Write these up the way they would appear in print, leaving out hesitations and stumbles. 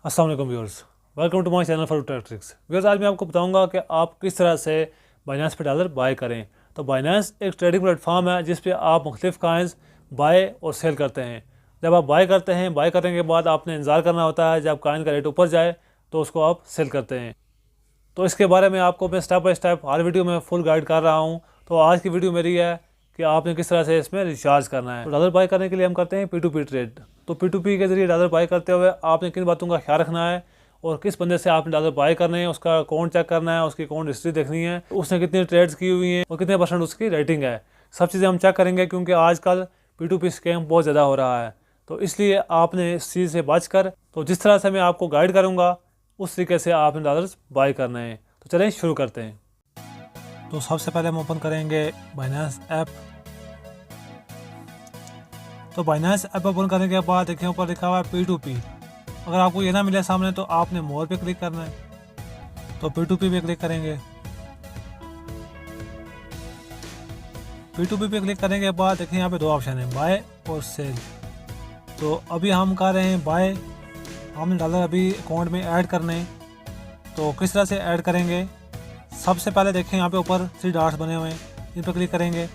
अस्सलाम वालेकुम viewers, welcome to my channel for tricks. Viewers, आज मैं आपको बताऊंगा कि आप किस तरह से बाइनेंस पे डॉलर बाय करें। तो बाइनेंस एक ट्रेडिंग प्लेटफॉर्म है जिस पे आप मुख्तलिफ कॉइन्स बाय और सेल करते हैं। जब आप बाय करते हैं, बाय करने के बाद आपने इंतज़ार करना होता है, जब कॉइन का रेट ऊपर जाए तो उसको आप सेल करते हैं। तो इसके बारे में आपको मैं step by step her video में फुल गाइड कर रहा हूँ। तो आज की वीडियो मेरी है कि आपने किस तरह से इसमें रिचार्ज करना है। तो डॉलर बाय करने के लिए हम करते हैं P2P ट्रेड। तो P2P के जरिए डॉलर बाय करते हुए आपने किन बातों का ख्याल रखना है और किस बंदे से आपने डॉलर बाय करने हैं, उसका अकाउंट चेक करना है, उसकी अकाउंट हिस्ट्री देखनी है, उसने कितनी ट्रेड्स की हुई हैं और कितने % उसकी रेटिंग है। सब चीज़ें हम चेक करेंगे क्योंकि आजकल P2P स्कैम बहुत ज़्यादा हो रहा है। तो इसलिए आपने इस चीज़ से बच कर, तो जिस तरह से मैं आपको गाइड करूँगा उस तरीके से आपने डॉलर्स बाय करने हैं। तो चलिए शुरू करते हैं। तो सबसे पहले हम ओपन करेंगे बाइनेंस ऐप। तो बाइनेंस ऐप ओपन करने के बाद देखिए ऊपर लिखा हुआ है P2P। अगर आपको ये ना मिले सामने तो आपने मोर पे क्लिक करना है। तो P2P पे क्लिक करेंगे। P2P पे क्लिक करने के बाद देखिए यहाँ पे दो ऑप्शन है, बाय और सेल। तो अभी हम कर रहे हैं बाय। हमने डॉलर अभी अकाउंट में ऐड करने हैं। तो किस तरह से ऐड करेंगे, सबसे पहले देखें यहाँ पे ऊपर 3 डॉट्स बने हुए हैं, इन पर क्लिक करेंगे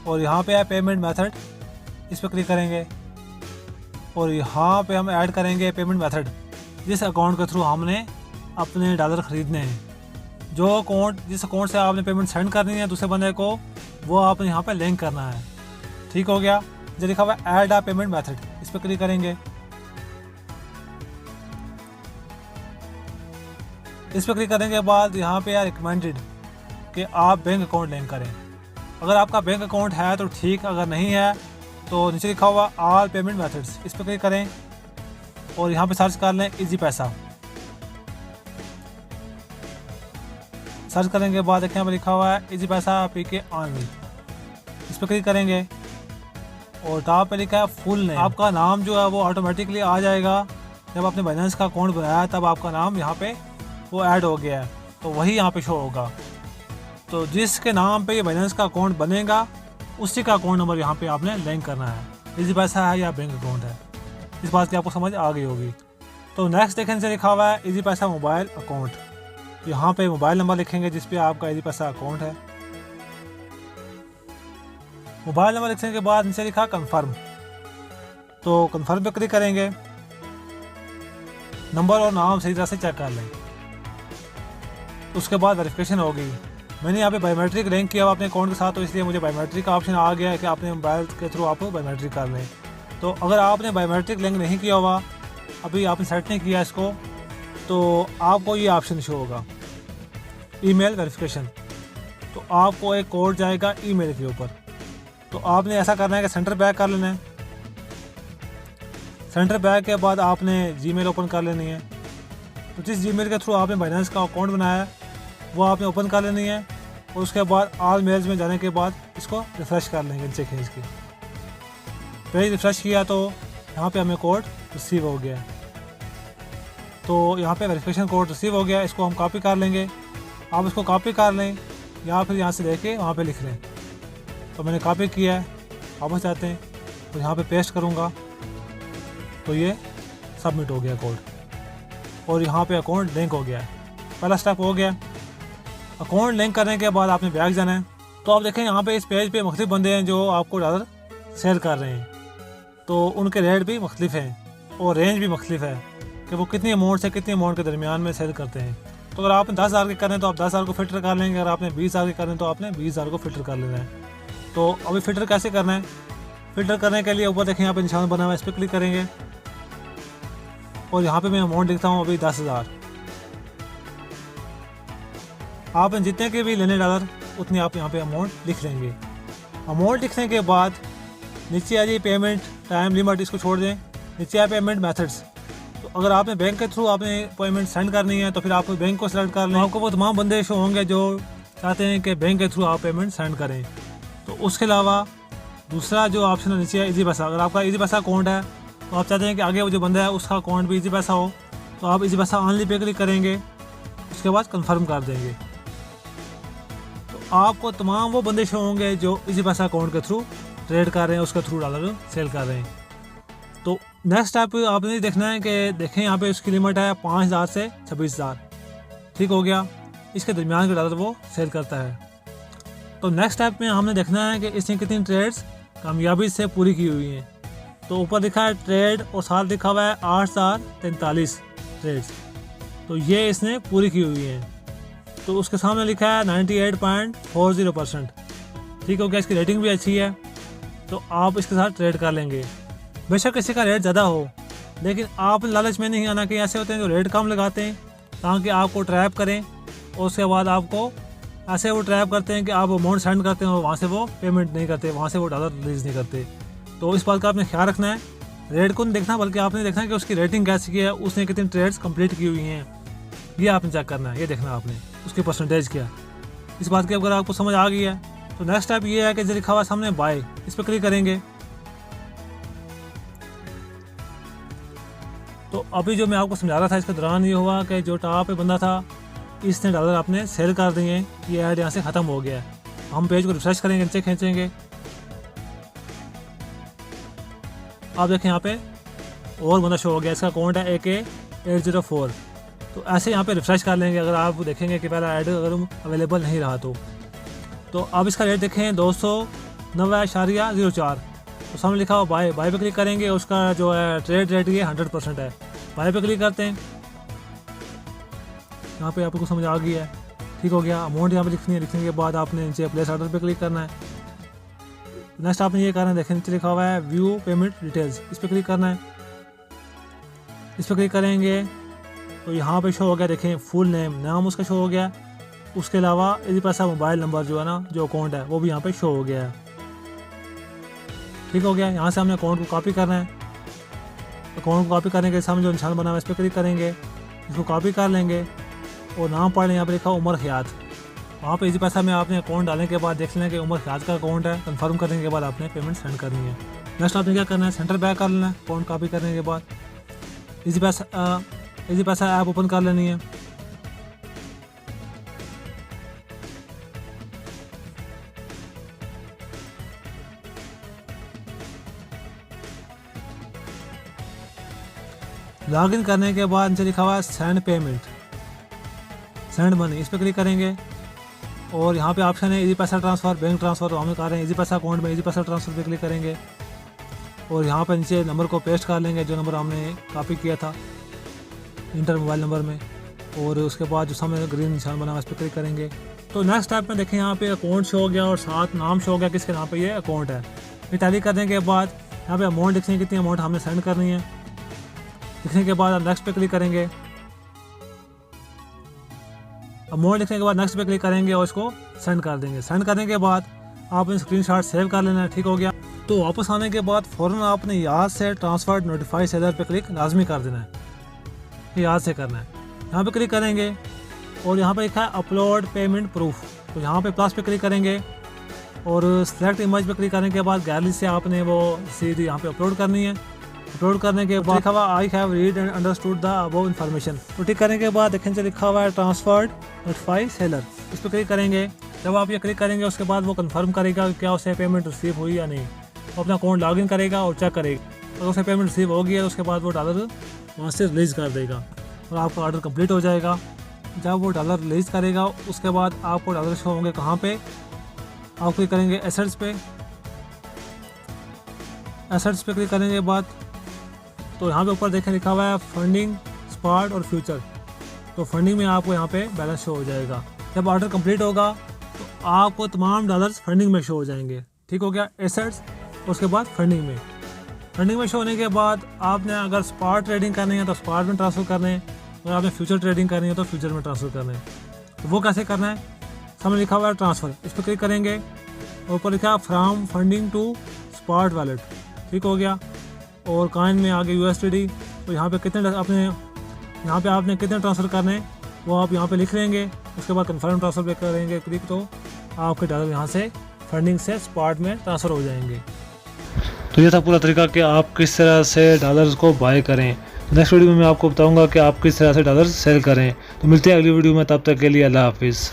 और यहाँ पे है पेमेंट मेथड, इस पर क्लिक करेंगे और यहाँ पे हम ऐड करेंगे पेमेंट मेथड जिस अकाउंट के थ्रू हमने अपने डॉलर ख़रीदने हैं। जो अकाउंट जिस अकाउंट से आपने पेमेंट सेंड करनी है दूसरे बंदे को, वो आपने यहाँ पे लिंक करना है। ठीक हो गया। जो लिखा हुआ है ऐड अ पेमेंट मेथड, इस पर क्लिक करेंगे। इस पर क्लिक करने के बाद यहाँ पे रिकमेंडेड कि आप बैंक अकाउंट लिंक करें। अगर आपका बैंक अकाउंट है तो ठीक, अगर नहीं है तो नीचे लिखा हुआ ऑल पेमेंट मेथड्स, इस पर क्लिक करें और यहाँ पे सर्च कर लें इजी पैसा। सर्च करने के बाद देखिए यहाँ पे लिखा हुआ है इजी पैसा PK ऑनली, इस पर क्लिक करेंगे और टॉप पे लिखा है फुल नेम। आपका नाम जो है वो ऑटोमेटिकली आ जाएगा। जब आपने बाइनेंस का अकाउंट बनाया तब आपका नाम यहाँ पे वो ऐड हो गया है, तो वही यहाँ पे शो होगा। तो जिसके नाम पे ये बाइनेंस का अकाउंट बनेगा उसी का अकाउंट नंबर यहाँ पे आपने लिंक करना है। इजी पैसा है या बैंक अकाउंट है, इस बात की आपको समझ आ गई होगी। तो नेक्स्ट देखने से लिखा हुआ है इजी पैसा मोबाइल अकाउंट। यहाँ पे मोबाइल नंबर लिखेंगे जिस पे आपका इजी पैसा अकाउंट है। मोबाइल नंबर लिखने के बाद नीचे लिखा कन्फर्म, तो कन्फर्म पे क्लिक करेंगे। नंबर और नाम सही तरह से चेक कर लें। उसके बाद वेरिफिकेशन होगी। मैंने यहाँ पे बायोमेट्रिक लिंक किया हुआ अपने अकाउंट के साथ, तो इसलिए मुझे बायोमेट्रिक का ऑप्शन आ गया है कि आपने मोबाइल के थ्रू आप बायोमेट्रिक कर लें। तो अगर आपने बायोमेट्रिक लिंक नहीं किया हुआ, अभी आपने सेट नहीं किया इसको, तो आपको ये ऑप्शन शो होगा ईमेल वेरिफिकेशन। तो आपको एक कोड जाएगा ईमेल के ऊपर। तो आपने ऐसा करना है कि सेंटर बैक कर लेना है। सेंटर बैक के बाद आपने जीमेल ओपन कर लेनी है। तो जिस जीमेल के थ्रू आपने बाइनेंस का अकाउंट बनाया है वो आपने ओपन कर लेनी है और उसके बाद ऑल मेल्स में जाने के बाद इसको रिफ़्रेश कर लेंगे नीचे खींच के। पेज रिफ़्रेश किया तो यहाँ पे हमें कोड रिसीव हो गया। तो यहाँ पे वेरिफिकेशन कोड रिसीव हो गया, इसको हम कॉपी कर लेंगे। आप इसको कॉपी कर लें या फिर यहाँ से लेके वहाँ पे लिख लें। तो मैंने कॉपी किया है, वापस जाते हैं तो यहाँ पे पेस्ट करूँगा, तो ये सबमिट हो गया कोड और यहाँ पे अकाउंट लिंक हो गया। पहला स्टेप हो गया। अकाउंट लिंक करने के बाद आपने बैक जाना है। तो आप देखें यहाँ पे इस पेज पे मुख्तलिफ बंदे हैं जो आपको डॉलर सेल कर रहे हैं। तो उनके रेट भी मुख्तलिफ हैं और रेंज भी मुख्तलिफ है कि वो कितनी अमाउंट से कितनी अमाउंट के दरमियान में सेल करते हैं। तो अगर आपने 10,000 के करें तो आप 10,000 को फिल्टर कर लेंगे। अगर आपने 20,000 के करें तो आपने 20,000 को फिल्टर कर लेना है। तो अभी फ़िल्टर कैसे करना है, फ़िल्टर करने के लिए ऊपर देखें यहाँ पे निशान बना हुआ है, इस पर क्लिक करेंगे और यहाँ पे मैं अमाउंट लिखता हूँ अभी 10,000। आपने जितने के भी लेने डॉलर उतने आप यहाँ पे अमाउंट लिख लेंगे। अमाउंट लिखने के बाद नीचे आ जाइए पेमेंट टाइम लिमिट, इसको छोड़ दें। नीचे आ पेमेंट मेथड्स। तो अगर आपने बैंक के थ्रू आपने पेमेंट सेंड करनी है तो फिर आप बैंक को सेलेक्ट कर लें। आपको वो तमाम बंदे शो होंगे जो चाहते हैं कि बैंक के थ्रू आप पेमेंट सेंड करें। तो उसके अलावा दूसरा जो ऑप्शन है नीचे है इजी पैसा। अगर आपका इजी पैसा अकाउंट है तो आप चाहते हैं कि आगे वो जो बंदा है उसका अकाउंट भी इजी पैसा हो, तो आप इजी पैसा ऑनली पे क्लिक करेंगे, उसके बाद कन्फर्म कर देंगे। आपको तमाम वो बंदे शो होंगे जो इजी पैसा अकाउंट के थ्रू ट्रेड कर रहे हैं, उसके थ्रू डॉलर सेल कर रहे हैं। तो नेक्स्ट स्टेप आपने देखना है कि देखें यहाँ पे उसकी लिमिट है 5,000 से 26,000, ठीक हो गया। इसके दरमियान के डॉलर वो सेल करता है। तो नेक्स्ट स्टेप में हमने देखना है कि इसने कितनी ट्रेड्स कामयाबी से पूरी की हुई हैं। तो ऊपर लिखा है ट्रेड और साथ लिखा हुआ है 8,043 ट्रेड्स, तो ये इसने पूरी की हुई हैं। तो उसके सामने लिखा है 98.40%, ठीक हो गया। इसकी रेटिंग भी अच्छी है, तो आप इसके साथ ट्रेड कर लेंगे। बेशक किसी का रेट ज़्यादा हो, लेकिन आप लालच में नहीं आना कि ऐसे होते हैं जो रेट कम लगाते हैं ताकि आपको ट्रैप करें, और उसके बाद आपको ऐसे वो ट्रैप करते हैं कि आप अमाउंट सेंड करते हैं और वहाँ से वो पेमेंट नहीं करते, वहाँ से वो डॉलर रिलीज़ नहीं करते। तो इस बात का आपने ख्याल रखना है। रेट को नहीं देखना, बल्कि आपने देखना है कि उसकी रेटिंग कैसी की है, उसने कितनी ट्रेड्स कंप्लीट की हुई हैं, ये आपने चेक करना है। ये देखना आपने उसकी परसेंटेज क्या। इस बात की अगर आपको समझ आ गई है तो नेक्स्ट स्टेप ये है कि जो लिखा हुआ सामने बाय, इस पर क्लिक करेंगे। तो अभी जो मैं आपको समझा रहा था इसके दौरान ये हुआ कि जो टॉप पे बंदा था इसने डॉलर अपने सेल कर दिए, ये ऐड यहाँ से ख़त्म हो गया है। हम पेज को रिफ्रेश करेंगे, नीचे खींचेंगे, आप देखें यहाँ पे और बंदा शो हो गया। इसका अकाउंट है AK804। तो ऐसे यहाँ पे रिफ्रेश कर लेंगे अगर आप देखेंगे कि पहला ऐड अगर अवेलेबल नहीं रहा तो अब इसका रेट देखें 290.04। तो सामने लिखा हुआ बाय, बाय पे क्लिक करेंगे। उसका जो है ट्रेड रेट ये 100% है। बाय पे क्लिक करते हैं, यहाँ पे आपको समझ आ गई है, ठीक हो गया। अमाउंट यहाँ पे लिखनी है, लिखने के बाद आपने नीचे प्लेस ऑर्डर पे क्लिक करना है। नेक्स्ट आपने ये करना है, देखें नीचे लिखा हुआ है व्यू पेमेंट डिटेल्स, इस पर क्लिक करना है। इस पर क्लिक करेंगे तो यहाँ पे शो हो गया, देखें फुल नाम उसका शो हो गया। उसके अलावा यदि पैसा मोबाइल नंबर जो है ना, जो अकाउंट है वो भी यहाँ पे शो हो गया है, ठीक हो गया। यहाँ से हमने अकाउंट को कॉपी करना है। अकाउंट को कॉपी करने के सामने जो निशान बना हुआ है इस पर क्लिक करेंगे, इसको कॉपी कर लेंगे और नाम पढ़ लें। यहाँ पे लिखा उमर हयात, वहाँ पे इसी पैसा में आपने अकाउंट डालने के बाद देख लेना कि उमर हयात का अकाउंट है। कंफर्म करने के बाद आपने पेमेंट सेंड करनी है। नेक्स्ट आपने क्या करना है, सेंटर बैक कर लेना है। अकाउंट कॉपी करने के बाद इसी पैसा ऐप ओपन कर लेनी है। लॉगिन करने के बाद नीचे लिखा हुआ है सेंड पेमेंट, सेंड मनी, इस पर क्लिक करेंगे और यहाँ पे ऑप्शन है इजी पैसा ट्रांसफ़र, बैंक ट्रांसफ़र। हम कर रहे हैं इजी पैसा अकाउंट में, इजी पैसा ट्रांसफ़र पे क्लिक करेंगे और यहाँ पे नीचे नंबर को पेस्ट कर लेंगे जो नंबर हमने कॉपी किया था इंटर मोबाइल नंबर में, और उसके बाद जो सामने ग्रीन निशान बना इस पर क्लिक करेंगे। तो नेक्स्ट स्टेप में देखें यहाँ पे अकाउंट शो हो गया और साथ नाम शो हो गया किसके नाम पे ये अकाउंट है। ये टैली करने के बाद यहाँ पे अमाउंट लिखनी है, कितनी अमाउंट हमने सेंड करनी है। लिखने के बाद नेक्स्ट पे क्लिक करेंगे, अमाउंट लिखने के बाद नेक्स्ट पे क्लिक करेंगे और इसको सेंड कर देंगे। सेंड करने के बाद आपने स्क्रीनशॉट सेव कर लेना है, ठीक हो गया। तो वापस आने के बाद फ़ौरन आपने याद से ट्रांसफर नोटिफाई सेलर पे क्लिक लाजमी कर देना है, याद से करना है। यहाँ पे क्लिक करेंगे और यहाँ पे लिखा है अपलोड पेमेंट प्रूफ, तो यहाँ पे प्लस पे क्लिक करेंगे और सेलेक्ट इमेज पे क्लिक करने के बाद गैलरी से आपने वो सीधी यहाँ पे अपलोड करनी है। अपलोड करने के बाद लिखा हुआ I have read and understood the above information, तो टिक करने के बाद देखें से लिखा हुआ है ट्रांसफर्ड नोटिफाई सेलर, इस पर क्लिक करेंगे। जब आप ये क्लिक करेंगे उसके बाद वो कंफर्म करेगा कि क्या उसे पेमेंट रिसीव हुई या नहीं। वो अपना अकाउंट लॉगिन करेगा और चेक करेगा, अगर उसे पेमेंट रिसीव होगी है तो उसके बाद वो डॉलर वहाँ से रिलीज़ कर देगा और आपका ऑर्डर कंप्लीट हो जाएगा। जब वो डॉलर रिलीज़ करेगा उसके बाद आपको डॉलर शो होंगे कहाँ पे, आप क्लिक करेंगे एसेट्स पे। एसेट्स पे क्लिक करने के बाद तो यहाँ पे ऊपर देखें लिखा हुआ है फंडिंग, स्पॉट और फ्यूचर, तो फंडिंग में आपको यहाँ पे बैलेंस शो हो जाएगा। जब ऑर्डर कंप्लीट होगा तो आपको तमाम डॉलर्स फंडिंग में शो हो जाएंगे, ठीक हो गया। एसेट्स उसके बाद फंडिंग में शो होने के बाद आपने अगर स्पॉट ट्रेडिंग करनी है तो स्पॉट में ट्रांसफ़र करने हैं, अगर आपने फ्यूचर ट्रेडिंग करनी है तो फ्यूचर में ट्रांसफ़र करने हैं। तो वो कैसे करना है, सामने लिखा हुआ है ट्रांसफ़र, इस पर क्लिक करेंगे और ऊपर लिखा है from funding to spot wallet, ठीक हो गया। और कॉइन में आगे USDT, तो यहाँ पे कितने आपने कितने ट्रांसफ़र करने हैं वो आप यहाँ पे लिख लेंगे। उसके बाद कन्फर्म ट्रांसफ़र पे करेंगे क्लिक, तो आपके डॉलर यहाँ से फंडिंग से स्पॉट में ट्रांसफ़र हो जाएंगे। तो ये था पूरा तरीका कि आप किस तरह से डॉलर्स को बाय करें। नेक्स्ट वीडियो में मैं आपको बताऊंगा कि आप किस तरह से डॉलर सेल करें। तो मिलते हैं अगली वीडियो में, तब तक के लिए अल्लाह हाफिज़।